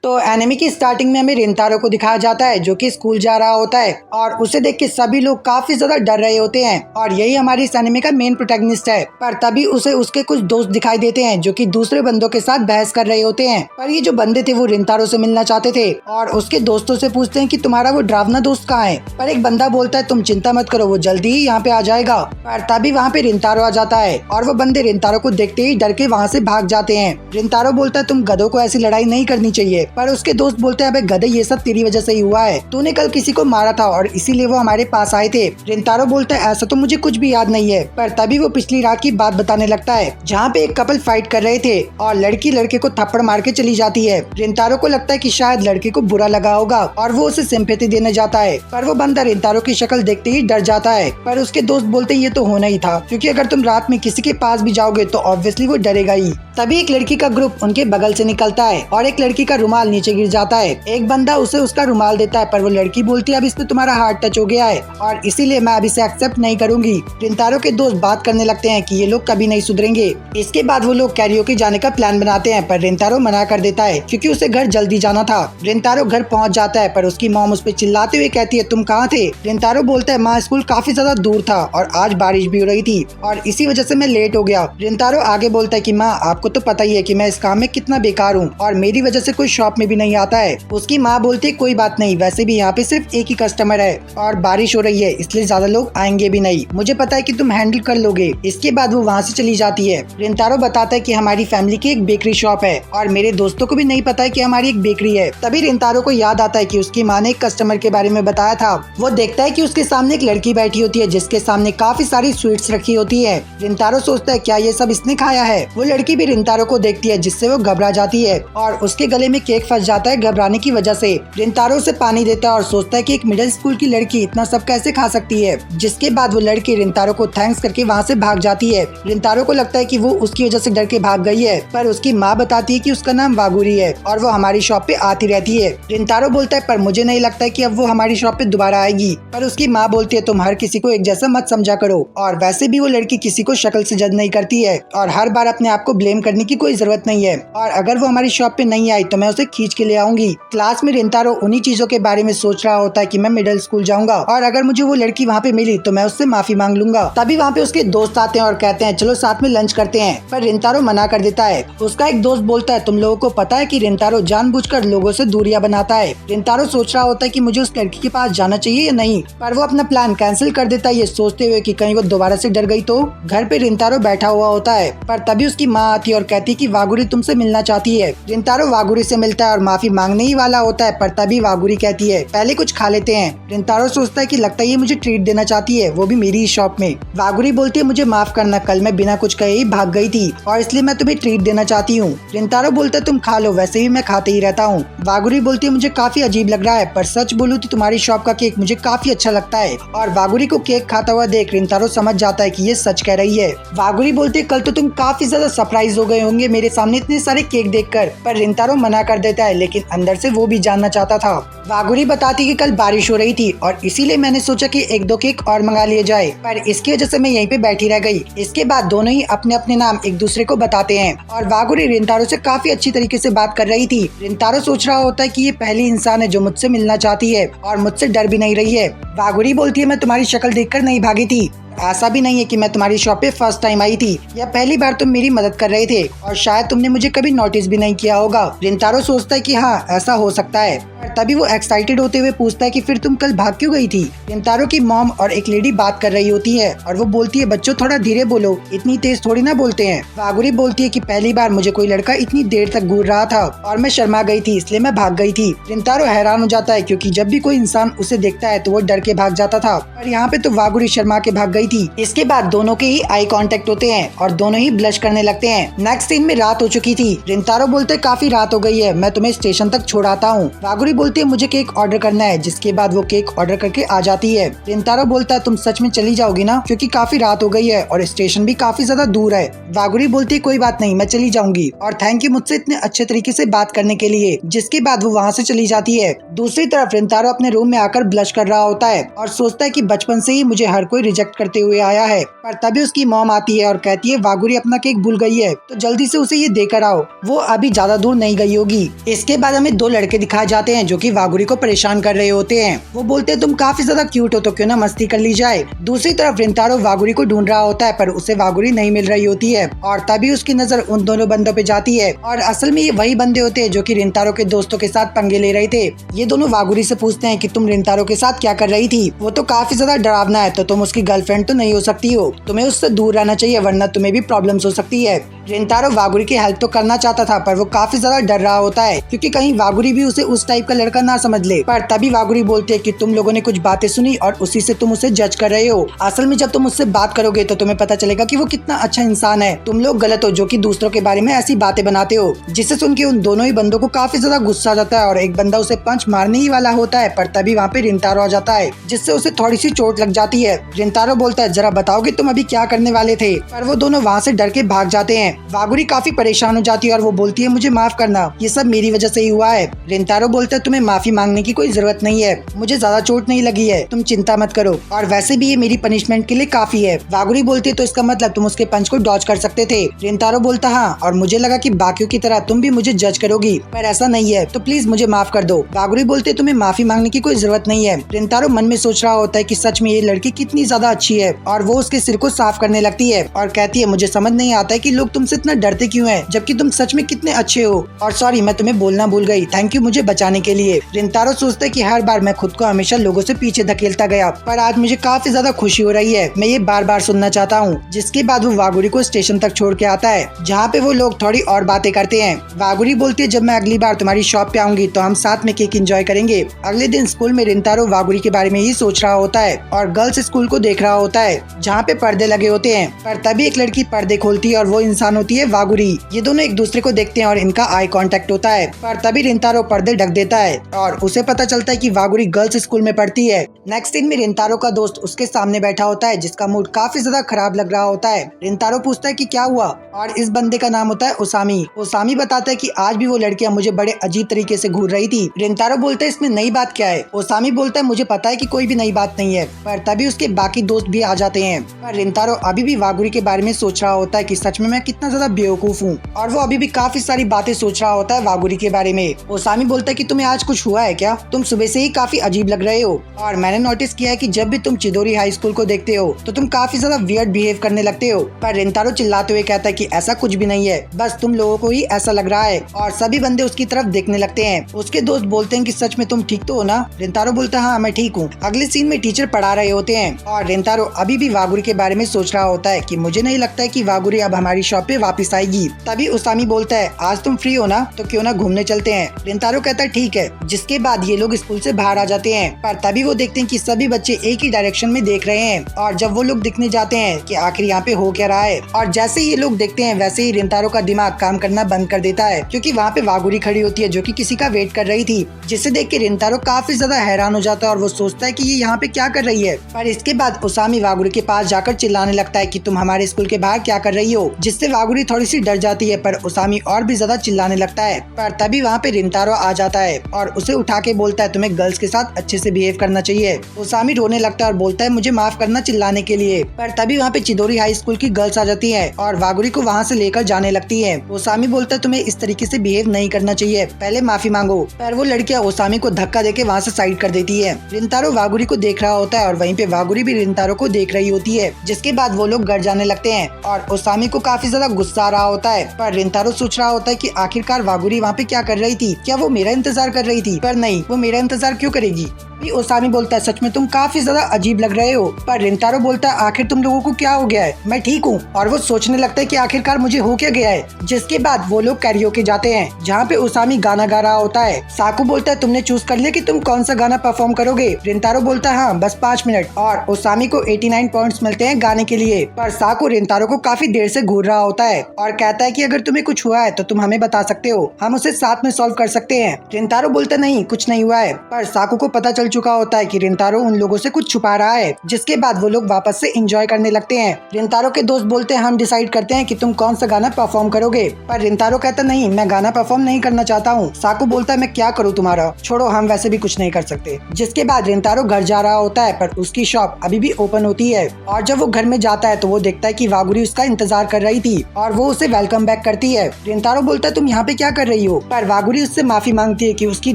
तो एनिमे की स्टार्टिंग में हमें रिंतारो को दिखाया जाता है जो कि स्कूल जा रहा होता है और उसे देख के सभी लोग काफी ज्यादा डर रहे होते हैं और यही हमारी इस एनिमे का मेन प्रोटैगनिस्ट है। पर तभी उसे उसके कुछ दोस्त दिखाई देते हैं जो कि दूसरे बंदों के साथ बहस कर रहे होते हैं। पर ये जो बंदे थे वो रिंतारो से मिलना चाहते थे और उसके दोस्तों से पूछते हैं कि तुम्हारा वो डरावना दोस्त कहाँ है। पर एक बंदा बोलता है तुम चिंता मत करो, वो जल्दी ही यहाँ पे आ जाएगा। पर तभी वहाँ पे रिंतारो आ जाता है और वो बंदे रिंतारो को देखते ही डर के वहाँ से भाग जाते हैं। रिंतारो बोलता है तुम गधों को ऐसी लड़ाई नहीं करनी चाहिए। पर उसके दोस्त बोलते हैं अबे गधे, ये सब तेरी वजह से ही हुआ है, तूने कल किसी को मारा था और इसीलिए वो हमारे पास आए थे। रिंतारो बोलता है ऐसा तो मुझे कुछ भी याद नहीं है। पर तभी वो पिछली रात की बात बताने लगता है जहाँ पे एक कपल फाइट कर रहे थे और लड़की लड़के को थप्पड़ मार के चली जाती है। रिंतारो को लगता है कि शायद लड़के को बुरा लगा होगा और वो उसे सिंपैथी देने जाता है। पर वो बंदा रिंतारो की शक्ल देखते ही डर जाता है। पर उसके दोस्त बोलते ये तो होना ही था, क्योंकि अगर तुम रात में किसी के पास भी जाओगे तो ऑब्वियसली वो डरेगा ही। तभी एक लड़की का ग्रुप उनके बगल से निकलता है और एक लड़की का रुमाल नीचे गिर जाता है। एक बंदा उसे उसका रुमाल देता है पर वो लड़की बोलती है अब इसमें तुम्हारा हार्ट टच हो गया है और इसीलिए मैं अब इसे एक्सेप्ट नहीं करूंगी। रिंतारो के दोस्त बात करने लगते हैं कि ये लोग कभी नहीं सुधरेंगे। इसके बाद वो लोग कैरियोके जाने का प्लान बनाते हैं पर रिंतारो मना कर देता है क्योंकि उसे घर जल्दी जाना था। रिंतारो घर पहुंच जाता है पर उसकी मॉम उस पर चिल्लाते हुए कहती है तुम कहाँ थे। रिंतारो बोलता है माँ स्कूल काफी ज्यादा दूर था और आज बारिश भी हो रही थी और इसी वजह से मैं लेट हो गया। रिंतारो आगे बोलता है कि माँ आपको तो पता ही है कि मैं इस काम में कितना बेकार हूँ और मेरी वजह से कोई शॉप में भी नहीं आता है। उसकी माँ बोलती है कोई बात नहीं, वैसे भी यहाँ पे सिर्फ एक ही कस्टमर है और बारिश हो रही है इसलिए ज्यादा लोग आएंगे भी नहीं, मुझे पता है कि तुम हैंडल कर लोगे। इसके बाद वो वहाँ से चली जाती है। रिंतारो बताता है कि हमारी फैमिली की एक बेकरी शॉप है और मेरे दोस्तों को भी नहीं पता है कि हमारी एक बेकरी है। तभी रिंतारो को याद आता है कि उसकी माँ ने एक कस्टमर के बारे में बताया था। वो देखता है कि उसके सामने एक लड़की बैठी होती है जिसके सामने काफी सारी स्वीट्स रखी होती है। रिंतारो सोचता है क्या ये सब इसने खाया है। वो लड़की भी रिंतारो को देखती है जिससे वो घबरा जाती है और उसके गले में केक फंस जाता है घबराने की वजह से। रिंतारो उसे पानी देता है और सोचता है कि एक मिडिल स्कूल की लड़की इतना सब कैसे खा सकती है। जिसके बाद वो लड़की रिंतारो को थैंक्स करके वहाँ से भाग जाती है। रिंतारो को लगता है कि वो उसकी वजह से डर के भाग गई है पर उसकी माँ बताती है कि उसका नाम वागुरी है और वो हमारी शॉप पे आती रहती है। रिंतारो बोलता है पर मुझे नहीं लगता है कि अब वो हमारी शॉप पे दोबारा आएगी। पर उसकी माँ बोलती है तुम हर किसी को एक जैसा मत समझा करो और वैसे भी वो लड़की किसी को शक्ल से जज नहीं करती है और हर बार अपने आप को ब्लेम करने की कोई जरूरत नहीं है और अगर वो हमारी शॉप पे नहीं आई तो मैं उसे खींच के ले आऊंगी। क्लास में रिंतारो उन्हीं चीजों के बारे में सोच रहा होता है कि मैं मिडिल स्कूल जाऊंगा और अगर मुझे वो लड़की वहाँ पे मिली तो मैं उससे माफी मांग लूंगा। तभी वहाँ पे उसके दोस्त आते हैं और कहते हैं चलो साथ में लंच करते हैं। पर रिंतारो मना कर देता है। उसका एक दोस्त बोलता है तुम लोगों को पता है कि रिंतारो जानबूझकर लोगों से दूरियां बनाता है। रिंतारो सोच रहा होता है कि मुझे उस लड़की के पास जाना चाहिए या नहीं, पर वो अपना प्लान कैंसिल कर देता है ये सोचते हुए कि कहीं वो दोबारा से डर गई तो। घर पे रिंतारो बैठा हुआ होता है पर तभी उसकी माँ आती है और कहती है कि वागुरी तुमसे मिलना चाहती है। रिंतारो वागुरी से मिलता है और माफी मांगने ही वाला होता है पर तभी वागुरी कहती है पहले कुछ खा लेते हैं। रिंतारो सोचता है कि लगता है ये मुझे ट्रीट देना चाहती है, वो भी मेरी ही शॉप में। वागुरी बोलती है मुझे माफ करना, कल मैं बिना कुछ कहे ही भाग गई थी और इसलिए मैं तुम्हें ट्रीट देना चाहती हूँ। रिंतारो बोलता है तुम खा लो, वैसे भी मैं खाते ही रहता हूँ। वागुरी बोलती है मुझे काफी अजीब लग रहा है पर सच बोलूं तो तुम्हारी शॉप का केक मुझे काफी अच्छा लगता है। और वागुरी को केक खाता हुआ देख रिंतारो समझ जाता है कि ये सच कह रही है। वागुरी बोलती है कल तो तुम काफी ज्यादा सरप्राइज हो गए होंगे मेरे सामने इतने सारे केक देखकर। पर रिंतारो मना कर देता है लेकिन अंदर से वो भी जानना चाहता था। वागुरी बताती कि कल बारिश हो रही थी और इसीलिए मैंने सोचा कि एक दो केक और मंगा लिए जाए, पर इसकी वजह से मैं यहीं पे बैठी रह गई। इसके बाद दोनों ही अपने अपने नाम एक दूसरे को बताते हैं और वागुरी रिंतारो से काफी अच्छी तरीके से बात कर रही थी। रिंतारो सोच रहा होता है कि ये पहली इंसान है जो मुझसे मिलना चाहती है और मुझसे डर भी नहीं रही है। वागुरी बोलती है मैं तुम्हारी शक्ल देखकर नहीं भागी थी, ऐसा भी नहीं है कि मैं तुम्हारी शॉप पे फर्स्ट टाइम आई थी या पहली बार तुम मेरी मदद कर रहे थे और शायद तुमने मुझे कभी नोटिस भी नहीं किया होगा। रिंतारो सोचता है कि हाँ ऐसा हो सकता है। और तभी वो एक्साइटेड होते हुए पूछता है कि फिर तुम कल भाग क्यों गई थी। रिंतारो की मॉम और एक लेडी बात कर रही होती है और वो बोलती है बच्चों थोड़ा धीरे बोलो, इतनी तेज थोड़ी ना बोलते हैं। वागुरी बोलती है कि पहली बार मुझे कोई लड़का इतनी देर तक घूर रहा था और मैं शर्मा गई थी इसलिए मैं भाग गई थी। रिंतारो हैरान हो जाता है क्योंकि जब भी कोई इंसान उसे देखता है तो वो डर के भाग जाता था, पर यहाँ पे तो वागुरी शर्मा के भाग गई थी। इसके बाद दोनों के ही आई कांटेक्ट होते हैं और दोनों ही ब्लश करने लगते हैं। नेक्स्ट सीन में रात हो चुकी थी। रिंतारो बोलते है काफी रात हो गई है, मैं तुम्हें स्टेशन तक छोड़ाता हूँ। वागुरी बोलती है मुझे केक ऑर्डर करना है, जिसके बाद वो केक ऑर्डर करके आ जाती है। रिंतारो बोलता है तुम सच में चली जाओगी ना, क्योंकि काफी रात हो गई है और स्टेशन भी काफी ज्यादा दूर है। वागुरी बोलती है कोई बात नहीं, मैं चली जाऊंगी और थैंक यू मुझसे इतने अच्छे तरीके से बात करने के लिए। जिसके बाद वो वहाँ से चली जाती है। दूसरी तरफ रिंतारो अपने रूम में आकर ब्लश कर रहा होता है और सोचता है कि बचपन से ही मुझे हर कोई रिजेक्ट करते करते हुए आया है। पर तभी उसकी मॉम आती है और कहती है वागुरी अपना केक भूल गई है, तो जल्दी से उसे ये देकर आओ, वो अभी ज्यादा दूर नहीं गई होगी। इसके बाद हमें दो लड़के दिखाए जाते हैं जो कि वागुरी को परेशान कर रहे होते हैं। वो बोलते हैं तुम काफी ज्यादा क्यूट हो, तो क्यों ना मस्ती कर ली जाए। दूसरी तरफ रिंतारो वागुरी को ढूंढ रहा होता है, पर उसे वागुरी नहीं मिल रही होती है और तभी उसकी नजर उन दोनों बंदों पे जाती है और असल में ये वही बंदे होते हैं जो कि रिंतारो के दोस्तों के साथ पंगे ले रहे थे। ये दोनों वागुरी से पूछते हैं कि तुम रिंतारो के साथ क्या कर रही थी, वो तो काफी ज्यादा डरावना है, तो तुम उसकी गर्लफ्रेंड तो नहीं हो सकती हो, तुम्हें उससे दूर रहना चाहिए वरना तुम्हें भी प्रॉब्लम्स हो सकती है। रिंतारो वागुरी की हेल्प तो करना चाहता था, पर वो काफी ज्यादा डर रहा होता है क्योंकि कहीं वागुरी भी उसे उस टाइप का लड़का ना समझ ले। पर तभी वागुरी बोलते है कि तुम लोगों ने कुछ बातें सुनी और उसी से तुम उसे जज कर रहे हो। असल में जब तुम उससे बात करोगे तो तुम्हें पता चलेगा कि वो कितना अच्छा इंसान है। तुम लोग गलत हो जो कि दूसरों के बारे में ऐसी बातें बनाते हो। जिसे सुन के उन दोनों ही बंदों को काफी ज्यादा गुस्सा आ जाता है और एक बंदा उसे पंच मारने ही वाला होता है, पर तभी वहाँ पे रिंतारो आ जाता है जिससे उसे थोड़ी सी चोट लग जाती है। रिंतारो बोलता है जरा बताओगे तुम अभी क्या करने वाले थे, पर वो दोनों वहाँ से डर के भाग जाते हैं। वागुरी काफी परेशान हो जाती है और वो बोलती है मुझे माफ करना, ये सब मेरी वजह से ही हुआ है। रिंतारो बोलता है तुम्हें माफी मांगने की कोई जरूरत नहीं है, मुझे ज्यादा चोट नहीं लगी है, तुम चिंता मत करो, और वैसे भी ये मेरी पनिशमेंट के लिए काफी है। वागुरी बोलती है तो इसका मतलब तुम उसके पंच को डॉज कर सकते थे। रिंतारो बोलता हाँ, और मुझे लगा कि बाकियों की तरह तुम भी मुझे जज करोगी, पर ऐसा नहीं है, तो प्लीज मुझे माफ कर दो। वागुरी बोलते तुम्हें माफी मांगने की कोई जरूरत नहीं है। रिंतारो मन में सोच रहा होता है कि सच में ये लड़की कितनी ज्यादा अच्छी है, और वो उसके सिर को साफ करने लगती है और कहती है मुझे समझ नहीं आता है कि लोग तुमसे इतना डरते क्यों हैं, जबकि तुम सच में कितने अच्छे हो। और सॉरी मैं तुम्हें बोलना भूल गई, थैंक यू मुझे बचाने के लिए। रिंतारो सोचता है कि हर बार मैं खुद को हमेशा लोगों से पीछे धकेलता गया, पर आज मुझे काफी ज्यादा खुशी हो रही है, मैं ये बार बार सुनना चाहता हूँ। जिसके बाद वो वागुरी को स्टेशन तक छोड़ के आता है जहाँ पे वो लोग थोड़ी और बातें करते हैं। वागुरी बोलती है जब मैं अगली बार तुम्हारी शॉप पे आऊंगी तो हम साथ में केक एंजॉय करेंगे। अगले दिन स्कूल में रिंतारो वागुरी के बारे में ही सोच रहा होता है और गर्ल्स स्कूल को देख रहा होता है जहाँ पे पर्दे लगे होते हैं, पर तभी एक लड़की पर्दे खोलती है और वो इंसान होती है वागुरी। ये दोनों एक दूसरे को देखते हैं और इनका आई कांटेक्ट होता है, पर तभी रिंतारो पर्दे ढक देता है और उसे पता चलता है कि वागुरी गर्ल्स स्कूल में पढ़ती है। नेक्स्ट सीन में रिंतारो का दोस्त उसके सामने बैठा होता है जिसका मूड काफी ज्यादा खराब लग रहा होता है। रिंतारो पूछता है कि क्या हुआ, और इस बंदे का नाम होता है ओसामी। ओसामी बताता है कि आज भी वो लड़कियां मुझे बड़े अजीब तरीके से घूर रही थी। रिंतारो बोलता है इसमें नई बात क्या है। ओसामी बोलता है मुझे पता है कि कोई भी नई बात नहीं है, पर तभी उसके बाकी दोस्त भी आ जाते हैं। पर रिंतारो अभी भी वागुरी के बारे में सोच रहा होता है कि सच में मैं कितना ज्यादा बेवकूफ हूँ, और वो अभी भी काफी सारी बातें सोच रहा होता है वागुरी के बारे में। ओसामी बोलता है कि तुम्हें आज कुछ हुआ है क्या, तुम सुबह से ही काफी अजीब लग रहे हो, और मैंने नोटिस किया है कि जब भी तुम चिदोरी हाई स्कूल को देखते हो तो तुम काफी ज्यादा वियर्ड बिहेव करने लगते हो। पर रिंतारो चिल्लाते हुए कहता है कि ऐसा कुछ भी नहीं है, बस तुम लोगों को ही ऐसा लग रहा है, और सभी बंदे उसकी तरफ देखने लगते हैं। उसके दोस्त बोलते हैं कि सच में तुम ठीक तो हो ना। रिंतारो बोलता है हाँ मैं ठीक हूँ। अगले सीन में टीचर पढ़ा रहे होते हैं और रिंतारो अभी भी वागुरी के बारे में सोच रहा होता है कि मुझे नहीं लगता है कि वागुरी अब हमारी शॉप पे वापस आएगी। तभी ओसामी बोलता है आज तुम फ्री हो ना, तो क्यों ना घूमने चलते हैं। रिंतारो कहता है ठीक है। जिसके बाद ये लोग स्कूल से बाहर आ जाते हैं, पर तभी वो देखते हैं कि सभी बच्चे एक ही डायरेक्शन में देख रहे हैं, और जब वो लोग दिखने जाते हैं कि आखिर यहाँ पे हो क्या रहा है, और जैसे ही ये लोग देखते हैं वैसे ही रिंतारो का दिमाग काम करना बंद कर देता है क्योंकि वहाँ पे वागुरी खड़ी होती है जो कि किसी का वेट कर रही थी। जिसे देख के रिंतारो काफी ज्यादा हैरान हो जाता है और वो सोचता है कि ये यहाँ पे क्या कर रही है। पर इसके बाद ओसामी वागुरी के पास जाकर चिल्लाने लगता है कि तुम हमारे स्कूल के बाहर क्या कर रही हो, जिससे वागुरी थोड़ी सी डर जाती है, पर ओसामी और भी ज्यादा चिल्लाने लगता है। पर तभी वहाँ पे रिंतारो आ जाता है और उसे उठा के बोलता है तुम्हें गर्ल्स के साथ अच्छे से बिहेव करना चाहिए। ओसामी रोने लगता है और बोलता है मुझे माफ करना चिल्लाने के लिए। पर तभी वहाँ पे चिदोरी हाई स्कूल की गर्ल्स आ जाती है और वागुरी को वहाँ से लेकर जाने लगती है। ओसामी बोलता है तुम्हें इस तरीके से बिहेव नहीं करना चाहिए, पहले माफी मांगो। पर वो लड़कियाँ ओसामी को धक्का देके वहाँ से साइड कर देती है। रिंतारो वागुरी को देख रहा होता है और वहीं पे वागुरी भी रिंतारो को देख रही होती है। जिसके बाद वो लोग घर जाने लगते हैं और ओसामी को काफी ज्यादा गुस्सा आ रहा होता है। पर रिंतारो सोच रहा होता है कि आखिरकार वागुरी वहाँ पे क्या कर रही थी, क्या वो मेरा इंतजार कर रही थी, पर नहीं, वो मेरा इंतजार क्यों करेगी। ओसामी बोलता है सच में तुम काफी ज्यादा अजीब लग रहे हो। पर रिंतारो बोलता है आखिर तुम लोगों को क्या हो गया है, मैं ठीक हूँ। और वो सोचने लगता है कि आखिरकार मुझे हो क्या गया है। जिसके बाद वो लोग कैरियोके जाते हैं जहाँ पे ओसामी गाना गा रहा होता है। साकू बोलता है तुमने चूज कर लिया कि तुम कौन सा गाना परफॉर्म करोगे। रिंतारो बोलता है हाँ बस 5 मिनट, और ओसामी को 89 पॉइंट्स मिलते हैं गाने के लिए। पर साकू रिंतारो को काफी देर से घूर रहा होता है और कहता है कि अगर तुम्हें कुछ हुआ है तो तुम हमें बता सकते हो, हम उसे साथ में सॉल्व कर सकते हैं। रिंतारो बोलता नहीं कुछ नहीं हुआ है। पर साकू को पता चल चल चुका होता है कि रिंतारो उन लोगों से कुछ छुपा रहा है, जिसके बाद वो लोग वापस से एंजॉय करने लगते हैं। रिंतारो के दोस्त बोलते हैं हम डिसाइड करते हैं कि तुम कौन सा गाना परफॉर्म करोगे, पर रिंतारो कहता नहीं, मैं गाना परफॉर्म नहीं करना चाहता हूँ। साकू बोलता है मैं क्या करूँ तुम्हारा, छोड़ो हम वैसे भी कुछ नहीं कर सकते। जिसके बाद रिंतारो घर जा रहा होता है, पर उसकी शॉप अभी भी ओपन होती है और जब वो घर में जाता है तो वो देखता है कि वागुरी उसका इंतजार कर रही थी और वो उसे वेलकम बैक करती है। रिंतारो बोलता है तुम यहाँ पे क्या कर रही हो, पर वागुरी उससे माफी मांगती है कि उसकी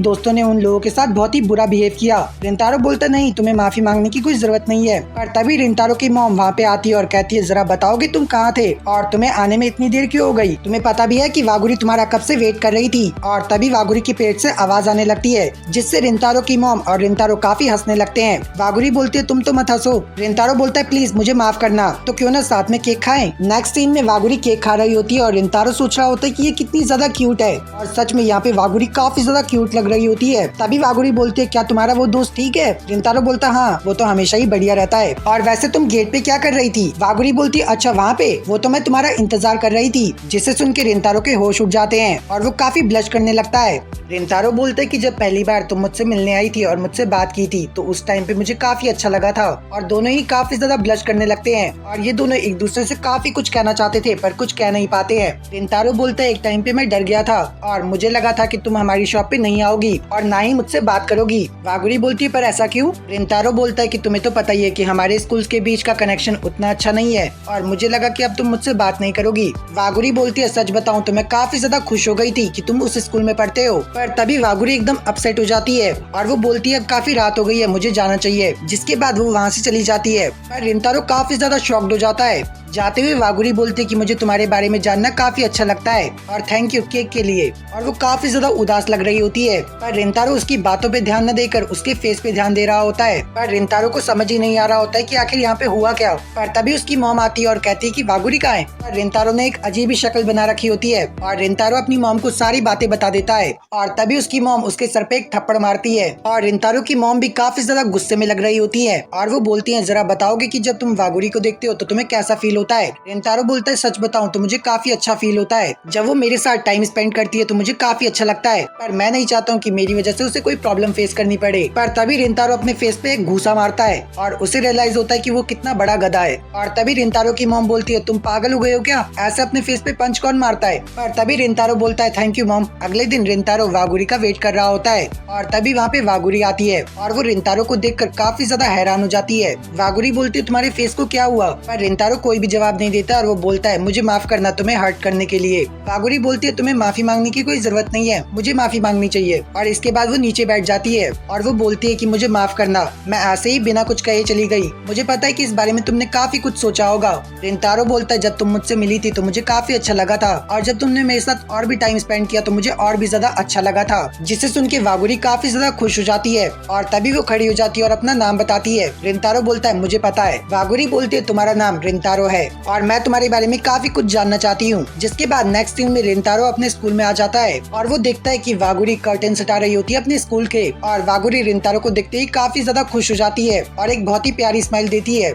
दोस्तों ने उन लोगों के साथ बहुत ही बुरा बिहेव किया। रिंतारो बोलता नहीं, तुम्हें माफी मांगने की कोई जरूरत नहीं है। पर तभी रिंतारो की मॉम वहाँ पे आती है और कहती है जरा बताओगे तुम कहाँ थे और तुम्हें आने में इतनी देर क्यों हो गई, तुम्हें पता भी है कि वागुरी तुम्हारा कब से वेट कर रही थी। और तभी वागुरी के पेट से आवाज आने लगती है, जिससे रिंतारो की मॉम और रिंतारो काफी हंसने लगते हैं। वागुरी बोलती है तुम तो मत हंसो। रिंतारो बोलता है प्लीज मुझे माफ करना, तो क्यों ना साथ में केक खाएं। नेक्स्ट सीन में वागुरी केक खा रही होती है और रिंतारो सोच रहा होता है कि ये कितनी ज्यादा क्यूट है और सच में यहाँ पे वागुरी काफी ज्यादा क्यूट लग रही होती है। तभी वागुरी बोलती है क्या तुम्हारा वो दोस्त ठीक है। रिंतारो बोलता हाँ वो तो हमेशा ही बढ़िया रहता है। और वैसे तुम गेट पे क्या कर रही थी। वागुरी बोलती अच्छा वहाँ पे, वो तो मैं तुम्हारा इंतजार कर रही थी। जिसे सुन के रिंतारो के होश उठ जाते हैं और वो काफी ब्लश करने लगता है। रिंतारो बोलते कि जब पहली बार तुम मुझसे मिलने आई थी और मुझसे बात की थी तो उस टाइम पे मुझे काफी अच्छा लगा था। और दोनों ही काफी ज्यादा ब्लश करने लगते हैं और ये दोनों एक दूसरे से काफी कुछ कहना चाहते थे पर कुछ कह नहीं पाते हैं। रिंतारो बोलता है एक टाइम पे मैं डर गया था और मुझे लगा था कि तुम हमारी शॉप पे नहीं आओगी और ना ही मुझसे बात करोगी। वागुरी बोलती है पर ऐसा क्यों। रिंतारो बोलता है कि तुम्हें तो पता ही है कि हमारे स्कूल्स के बीच का कनेक्शन उतना अच्छा नहीं है और मुझे लगा कि अब तुम मुझसे बात नहीं करोगी। वागुरी बोलती है सच बताऊं तो मैं काफी ज्यादा खुश हो गई थी कि तुम उस स्कूल में पढ़ते हो। पर तभी वागुरी एकदम अपसेट हो जाती है और वो बोलती है अब काफी रात हो गई है, मुझे जाना चाहिए। जिसके बाद वो वहाँ से चली जाती है। पर रिंतारो काफी ज्यादा शॉक्ड हो जाता है। जाते हुए वागुरी बोलती है कि मुझे तुम्हारे बारे में जानना काफी अच्छा लगता है और थैंक यू केक के लिए। और वो काफी ज्यादा उदास लग रही होती है। पर रिंतारो उसकी बातों पे ध्यान न देकर उसके फेस पे ध्यान दे रहा होता है। पर रिंतारो को समझ ही नहीं आ रहा होता है कि आखिर यहाँ पे हुआ क्या। पर तभी उसकी मॉम आती है और कहती है कि वागुरी कहाँ है। पर रिंतारो ने एक अजीब ही शक्ल बना रखी होती है और रिंतारो अपनी मॉम को सारी बातें बता देता है। और तभी उसकी मॉम उसके सर पे एक थप्पड़ मारती है और रिंतारो की मॉम भी काफी ज्यादा गुस्से में लग रही होती है और वो बोलती है जरा बताओगे कि जब तुम वागुरी को देखते हो तो तुम्हें कैसा फील होता है। रिंतारो बोलता है सच बताऊं तो मुझे काफी अच्छा फील होता है। जब वो मेरे साथ टाइम स्पेंड करती है तो मुझे काफी अच्छा लगता है, पर मैं नहीं चाहता हूँ कि मेरी वजह से उसे कोई प्रॉब्लम फेस करनी पड़े। पर तभी रिंतारो अपने फेस पे एक घूसा मारता है और उसे रियलाइज होता है कि वो कितना बड़ा गधा है। और तभी रिंतारो की मॉम बोलती है तुम पागल हो गए हो क्या, ऐसे अपने फेस पे पंच कौन मारता है। पर तभी रिंतारो बोलता है थैंक यू मॉम। अगले दिन रिंतारो वागुरी का वेट कर रहा होता है और तभी वहाँ पे वागुरी आती है और वो रिंतारो को देखकर काफी ज्यादा हैरान हो जाती है। वागुरी बोलती है तुम्हारे फेस को क्या हुआ। पर रिंतारो कोई भी जवाब नहीं देता और वो बोलता है मुझे माफ करना तुम्हें हर्ट करने के लिए। वागुरी बोलती है तुम्हें माफी मांगने की कोई जरूरत नहीं है, मुझे माफी मांगनी चाहिए। और इसके बाद वो नीचे बैठ जाती है और वो बोलती है कि मुझे माफ करना, मैं ऐसे ही बिना कुछ कहे चली गई। मुझे पता है कि इस बारे में तुमने काफी कुछ सोचा होगा। रिंतारो बोलता है जब तुम मुझसे मिली थी तो मुझे काफी अच्छा लगा था और जब तुमने मेरे साथ और भी टाइम स्पेंड किया तो मुझे और भी ज्यादा अच्छा लगा था। जिसे सुन के वागुरी काफी ज्यादा खुश हो जाती है और तभी वो खड़ी हो जाती है और अपना नाम बताती है। रिंतारो बोलता है मुझे पता है। वागुरी बोलती है तुम्हारा नाम रिंतारो है और मैं तुम्हारे बारे में काफी कुछ जानना चाहती हूँ। जिसके बाद नेक्स्ट सीन में रिंतारो अपने स्कूल में आ जाता है और वो देखता है कि वागुरी कर्टेन हटा रही होती है अपने स्कूल के और वागुरी रिंतारो को देखते ही काफी ज्यादा खुश हो जाती है और एक बहुत ही प्यारी स्माइल देती है